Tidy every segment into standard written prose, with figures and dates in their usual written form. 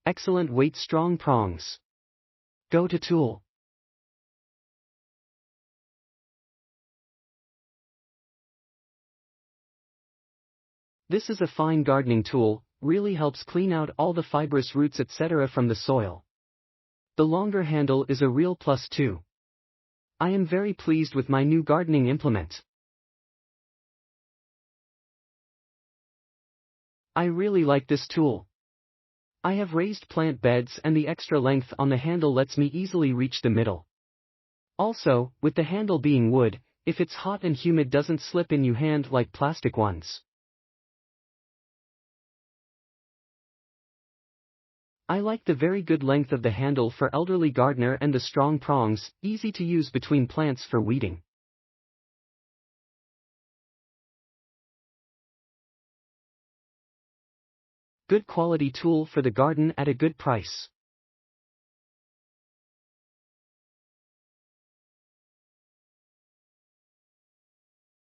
Excellent weight, strong prongs. Go to tool. This is a fine gardening tool, really helps clean out all the fibrous roots etc. from the soil. The longer handle is a real plus too. I am very pleased with my new gardening implement. I really like this tool. I have raised plant beds and the extra length on the handle lets me easily reach the middle. Also, with the handle being wood, if it's hot and humid doesn't slip in your hand like plastic ones. I like the very good length of the handle for elderly gardener and the strong prongs, easy to use between plants for weeding. Good quality tool for the garden at a good price.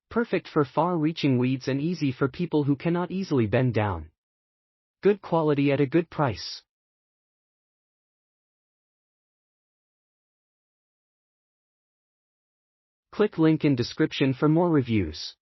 Perfect for far-reaching weeds and easy for people who cannot easily bend down. Good quality at a good price. Click link in description for more reviews.